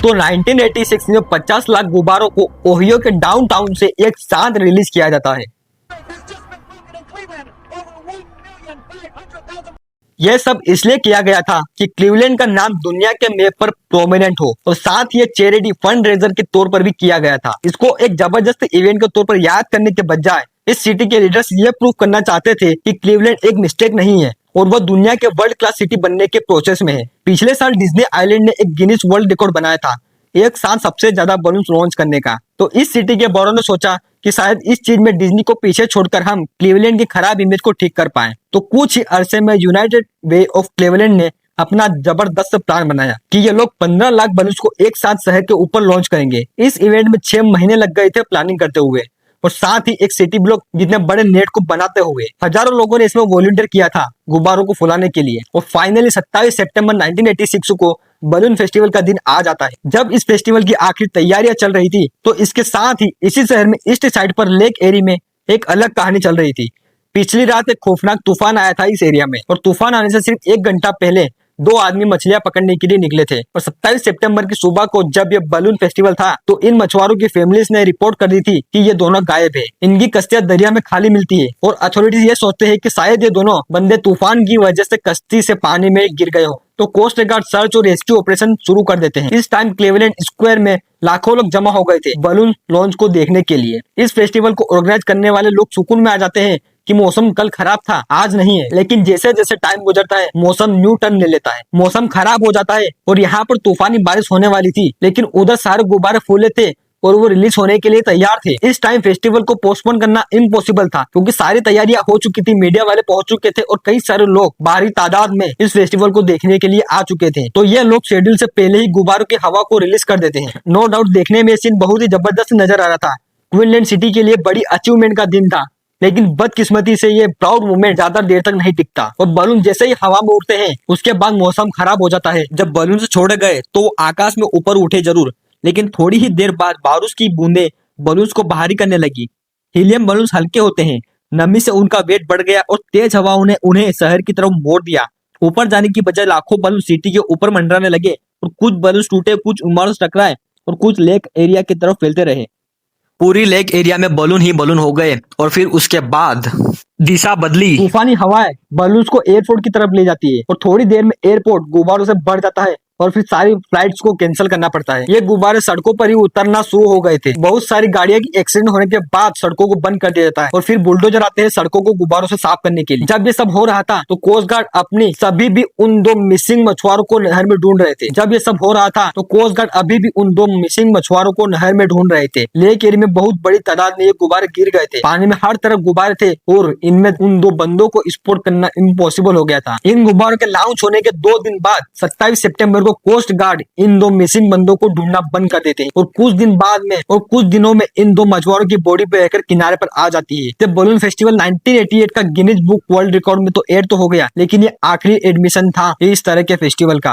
तो 1986 में 50 लाख गुब्बारों को ओहियो के डाउनटाउन से एक साथ रिलीज किया जाता है। यह सब इसलिए किया गया था कि क्लीवलैंड का नाम दुनिया के मैप पर प्रोमिनेंट हो और साथ ही चैरिटी फंड रेजर के तौर पर भी किया गया था। इसको एक जबरदस्त इवेंट के तौर पर याद करने के बजाय इस सिटी के लीडर्स ये प्रूव करना चाहते थे कि क्लीवलैंड एक मिस्टेक नहीं है और वह दुनिया के वर्ल्ड क्लास सिटी बनने के प्रोसेस में है। पिछले साल डिज्नी आइलैंड ने एक गिनीज वर्ल्ड रिकॉर्ड बनाया था एक साथ सबसे ज्यादा बलून लॉन्च करने का। तो इस सिटी के बड़ों ने सोचा कि शायद इस चीज में डिज्नी को पीछे छोड़कर हम क्लीवलैंड की खराब इमेज को ठीक कर पाए। तो कुछ ही अरसे में यूनाइटेड वे ऑफ क्लीवलैंड ने अपना जबरदस्त प्लान बनाया कि ये लोग 15 लाख बलून्स को एक साथ शहर के ऊपर लॉन्च करेंगे। इस इवेंट में 6 महीने लग गए थे प्लानिंग करते हुए और साथ ही एक सिटी ब्लॉक जितने बड़े नेट को बनाते हुए हजारों लोगों ने इसमें वॉलंटियर किया था गुब्बारों को फुलाने के लिए। और फाइनली 27 सितंबर 1986 को बलून फेस्टिवल का दिन आ जाता है। जब इस फेस्टिवल की आखिरी तैयारियां चल रही थी तो इसके साथ ही इसी शहर में ईस्ट साइड पर लेक एरी में एक अलग कहानी चल रही थी। पिछली रात एक खौफनाक तूफान आया था इस एरिया में और तूफान आने से सिर्फ 1 घंटा पहले 2 आदमी मछलियां पकड़ने के लिए निकले थे। और 27 सितंबर की सुबह को जब ये बलून फेस्टिवल था तो इन मछुआरों की फैमिलीज ने रिपोर्ट कर दी थी कि ये दोनों गायब है। इनकी कश्तियां दरिया में खाली मिलती है और अथॉरिटीज ये सोचते हैं कि शायद ये दोनों बंदे तूफान की वजह से कश्ती से पानी में गिर गए हो। तो कोस्ट गार्ड सर्च और रेस्क्यू ऑपरेशन शुरू कर देते हैं। इस टाइम क्लीवलैंड स्क्वायर में लाखों लोग जमा हो गए थे बलून लॉन्च को देखने के लिए। इस फेस्टिवल को ऑर्गेनाइज करने वाले लोग सुकून में आ जाते हैं कि मौसम कल खराब था आज नहीं है, लेकिन जैसे जैसे टाइम गुजरता है मौसम न्यू टर्न ले लेता है। मौसम खराब हो जाता है और यहाँ पर तूफानी बारिश होने वाली थी लेकिन उधर सारे गुब्बारे फूले थे और वो रिलीज होने के लिए तैयार थे। इस टाइम फेस्टिवल को पोस्टपोन करना इम्पॉसिबल था क्योंकि सारी तैयारियां हो चुकी थी, मीडिया वाले पहुंच चुके थे और कई सारे लोग भारी तादाद में इस फेस्टिवल को देखने के लिए आ चुके थे। तो ये लोग शेड्यूल से पहले ही गुब्बारों की हवा को रिलीज कर देते हैं। नो डाउट देखने में सीन बहुत ही जबरदस्त नजर आ रहा था। क्वीनलैंड सिटी के लिए बड़ी अचीवमेंट का दिन था, लेकिन बदकिस्मती से ये प्राउड मोमेंट ज्यादा देर तक नहीं टिकता और बलून जैसे ही हवा में उड़ते हैं उसके बाद मौसम खराब हो जाता है। जब बलून से छोड़े गए तो आकाश में ऊपर उठे जरूर, लेकिन थोड़ी ही देर बाद बारिश की बूंदें बलून्स को भारी करने लगी। हीलियम बलून्स हल्के होते हैं, नमी से उनका वेट बढ़ गया और तेज हवाओं ने उन्हें शहर की तरफ मोड़ दिया। ऊपर जाने की बजाय लाखों बलून सिटी के ऊपर मंडराने लगे और कुछ बलून्स टूटे, कुछ इमारत टकराए और कुछ लेक एरिया की तरफ फैलते रहे। पूरी लेक एरिया में बलून ही बलून हो गए और फिर उसके बाद दिशा बदली। तूफानी हवाएं बलून्स को एयरपोर्ट की तरफ ले जाती है और थोड़ी देर में एयरपोर्ट गुब्बारों से भर जाता है और फिर सारी फ्लाइट्स को कैंसिल करना पड़ता है। ये गुब्बारे सड़कों पर ही उतरना शुरू हो गए थे। बहुत सारी गाड़ियां की एक्सीडेंट होने के बाद सड़कों को बंद कर दिया जाता है और फिर बुलडोजर आते हैं सड़कों को गुब्बारों से साफ करने के लिए। जब ये सब हो रहा था तो कोस्ट गार्ड अपनी सभी भी उन 2 मिसिंग मछुआरों को नहर में ढूंढ रहे थे। जब ये सब हो रहा था तो कोस्ट गार्ड अभी भी उन 2 मिसिंग मछुआरों को नहर में ढूंढ रहे थे। लेक एरिया में बहुत बड़ी तादाद में ये गुब्बारे गिर गए थे, पानी में हर तरफ गुब्बारे थे और इनमें उन 2 बंदों को स्पॉट करना इम्पॉसिबल हो गया था। इन गुब्बारों के लॉन्च होने के 2 दिन बाद 27 सितंबर को कोस्ट गार्ड इन 2 मिसिंग बंदों को ढूंढना बंद कर देते हैं और कुछ दिनों में इन 2 मछुआरों की बॉडी पे रहकर किनारे पर आ जाती है। जब बलून फेस्टिवल 1988 का गिनीज बुक वर्ल्ड रिकॉर्ड में तो ऐड तो हो गया, लेकिन ये आखिरी एडमिशन था इस तरह के फेस्टिवल का।